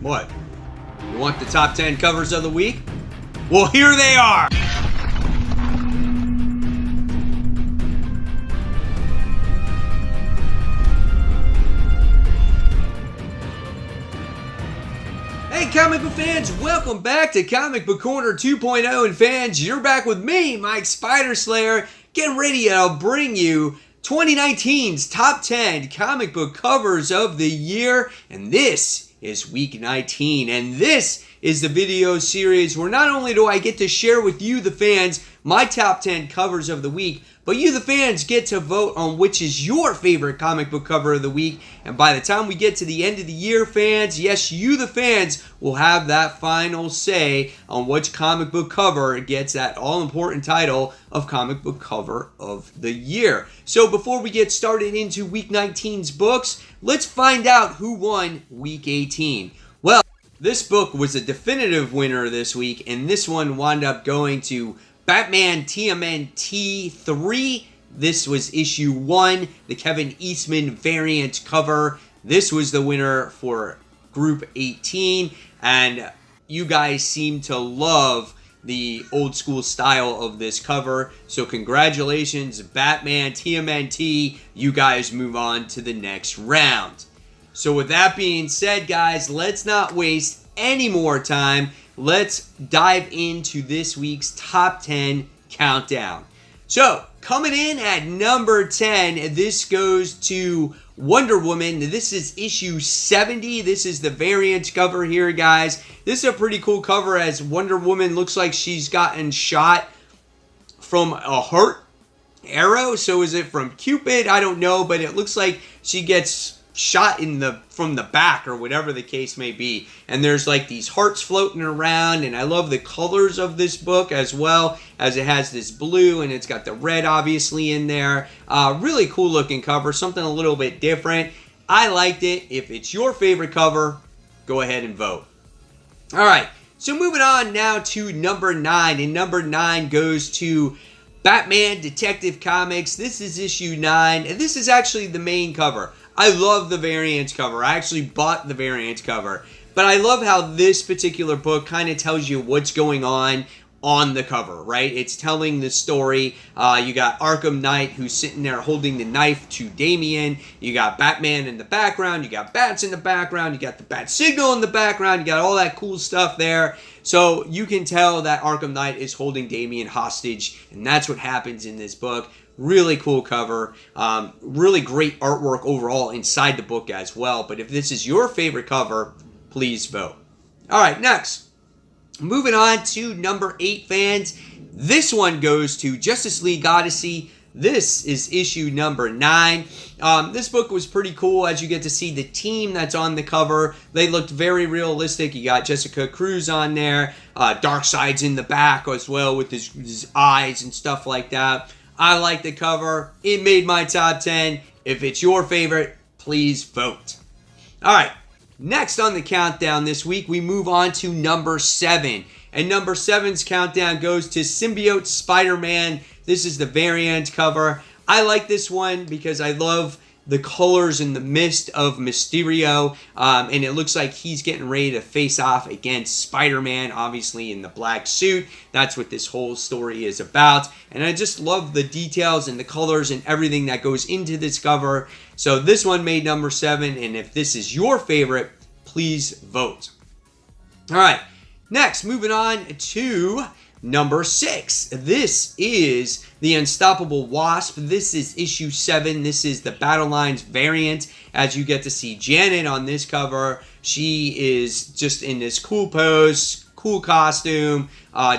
What? You want the top 10 covers of the week? Well, here they are! Hey comic book fans, welcome back to Comic Book Corner 2.0, and fans, you're back with me, Mike Spider Slayer, getting ready to bring you 2019's top 10 comic book covers of the year, and this is week 19, and this is the video series where not only do I get to share with you, the fans, my top 10 covers of the week, but you, the fans, get to vote on which is your favorite comic book cover of the week. And by the time we get to the end of the year, fans, yes, you, the fans, will have that final say on which comic book cover gets that all-important title of comic book cover of the year. So before we get started into week 19's books, let's find out who won week 18. Well, this book was a definitive winner this week, and this one wound up going to Batman TMNT 3. This was issue 1, the Kevin Eastman variant cover. This was the winner for Group 18, and you guys seem to love the old school style of this cover. So congratulations, Batman TMNT. You guys move on to the next round. So with that being said, guys, let's not waste any more time. Let's dive into this week's top 10 countdown. So, coming in at number 10, this goes to Wonder Woman. This is issue 70. This is the variant cover here, guys. This is a pretty cool cover as Wonder Woman looks like she's gotten shot from a heart arrow. So is it from Cupid? I don't know, but it looks like she gets shot from the back or whatever the case may be, and there's like these hearts floating around, and I love the colors of this book as well, as it has this blue and it's got the red obviously in there. Really cool looking cover, something a little bit different. I liked it. If it's your favorite cover, go ahead and vote. Alright, so moving on now to number 9, and number 9 goes to Batman Detective Comics. This is issue 9, and this is actually the main cover. I love the variant cover. I actually bought the variant cover. But I love how this particular book kind of tells you what's going on the cover, right? It's telling the story. You got Arkham Knight who's sitting there holding the knife to Damian. You got Batman in the background. You got bats in the background. You got the bat signal in the background. You got all that cool stuff there. So you can tell that Arkham Knight is holding Damian hostage, and that's what happens in this book. Really cool cover. Really great artwork overall inside the book as well. But if this is your favorite cover, please vote. Alright, next. Moving on to number 8, fans. This one goes to Justice League Odyssey. This is issue number 9. This book was pretty cool as you get to see the team that's on the cover. They looked very realistic. You got Jessica Cruz on there. Darkseid's in the back as well with his eyes and stuff like that. I like the cover. It made my top 10. If it's your favorite, please vote. Alright, next on the countdown this week, we move on to number 7. And number 7's countdown goes to Symbiote Spider-Man. This is the variant cover. I like this one because I love the colors and the mist of Mysterio, and it looks like he's getting ready to face off against Spider-Man, obviously in the black suit. That's what this whole story is about, and I just love the details and the colors and everything that goes into this cover. So this one made number 7, and if this is your favorite, please vote. Alright, next, moving on to number 6. This is the Unstoppable Wasp. This is issue 7. This is the Battle Lines variant. As you get to see Janet on this cover, she is just in this cool pose, cool costume.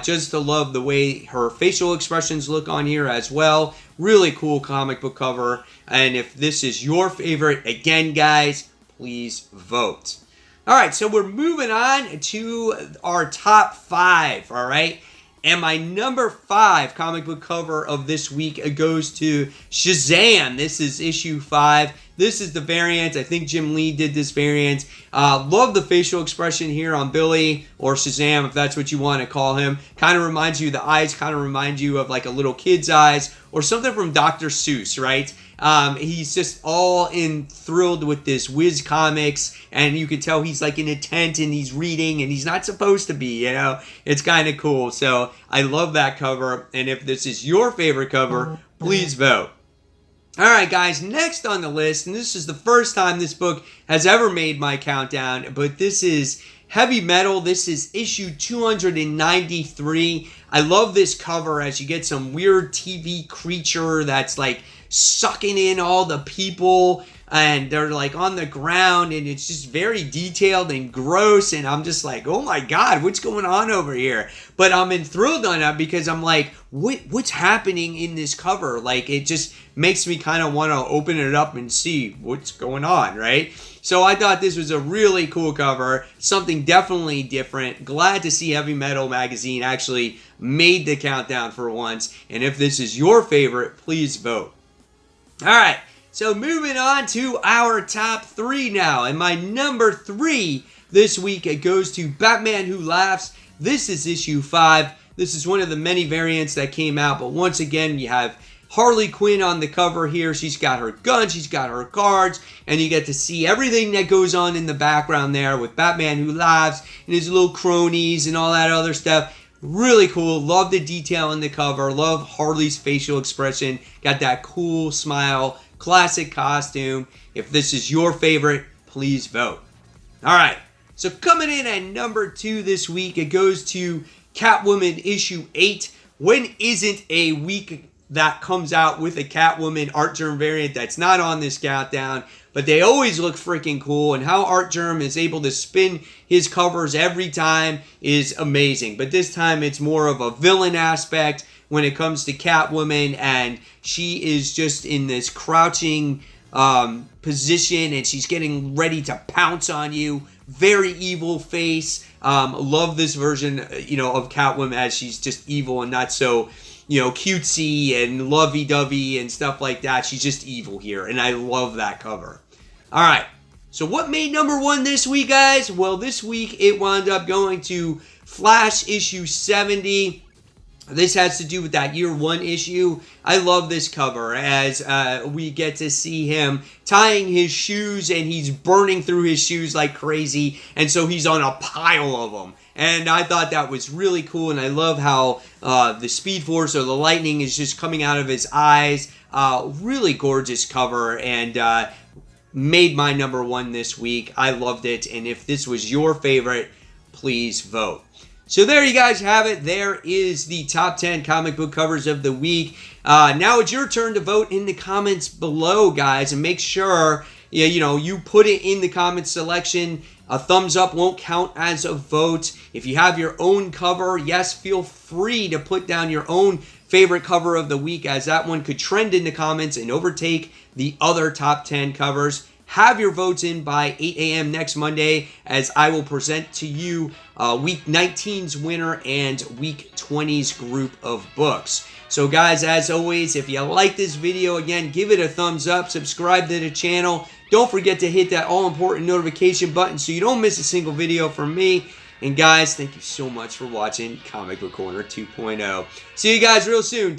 Just to love the way her facial expressions look on here as well. Really cool comic book cover. And if this is your favorite, again, guys, please vote. Alright, so we're moving on to our top 5, alright? And my number 5 comic book cover of this week goes to Shazam. This is issue 5. This is the variant. I think Jim Lee did this variant. Love the facial expression here on Billy, or Shazam, if that's what you want to call him. Kind of reminds you, the eyes kind of remind you of like a little kid's eyes, or something from Dr. Seuss, right? He's just all enthralled with this Wiz Comics, and you can tell he's like in a tent and he's reading, and he's not supposed to be, you know? It's kind of cool. So I love that cover, and if this is your favorite cover, please vote. All right, guys, next on the list, and this is the first time this book has ever made my countdown, but this is Heavy Metal. This is issue 293. I love this cover as you get some weird TV creature that's like sucking in all the people, and they're like on the ground, and it's just very detailed and gross, and I'm just like, oh my god, what's going on over here? But I'm enthralled on that because I'm like, what's happening in this cover? Like, it just makes me kind of want to open it up and see what's going on, right? So I thought this was a really cool cover, something definitely different. Glad to see Heavy Metal magazine actually made the countdown for once, and if this is your favorite, please vote. All right, so moving on to our top 3 now. And my number 3 this week, it goes to Batman Who Laughs. This is issue 5. This is one of the many variants that came out. But once again, you have Harley Quinn on the cover here. She's got her gun, she's got her cards, and you get to see everything that goes on in the background there with Batman Who Laughs and his little cronies and all that other stuff. Really cool. Love the detail in the cover. Love Harley's facial expression. Got that cool smile. Classic costume. If this is your favorite, please vote. All right. So coming in at number 2 this week, it goes to Catwoman issue 8. When isn't a week that comes out with a Catwoman Art Germ variant that's not on this countdown? But they always look freaking cool, and how Art Germ is able to spin his covers every time is amazing. But this time it's more of a villain aspect when it comes to Catwoman, and she is just in this crouching position, and she's getting ready to pounce on you. Very evil face. Love this version, of Catwoman as she's just evil and not so, cutesy and lovey-dovey and stuff like that. She's just evil here, and I love that cover. All right, so what made number 1 this week, guys? Well, this week it wound up going to Flash issue 70. This has to do with that year 1 issue. I love this cover as we get to see him tying his shoes, and he's burning through his shoes like crazy, and so he's on a pile of them. And I thought that was really cool, and I love how the Speed Force or the lightning is just coming out of his eyes. Really gorgeous cover, and made my number 1 this week. I loved it, and if this was your favorite, please vote. So there you guys have it. There is the top 10 comic book covers of the week. Now it's your turn to vote in the comments below, guys, and make sure you put it in the comment selection. A thumbs up won't count as a vote. If you have your own cover, yes, feel free to put down your own favorite cover of the week, as that one could trend in the comments and overtake the other top 10 covers. Have your votes in by 8 a.m. next Monday, as I will present to you Week 19's winner and Week 20's group of books. So guys, as always, if you like this video, again, give it a thumbs up, subscribe to the channel. Don't forget to hit that all-important notification button so you don't miss a single video from me. And guys, thank you so much for watching Comic Book Corner 2.0. See you guys real soon.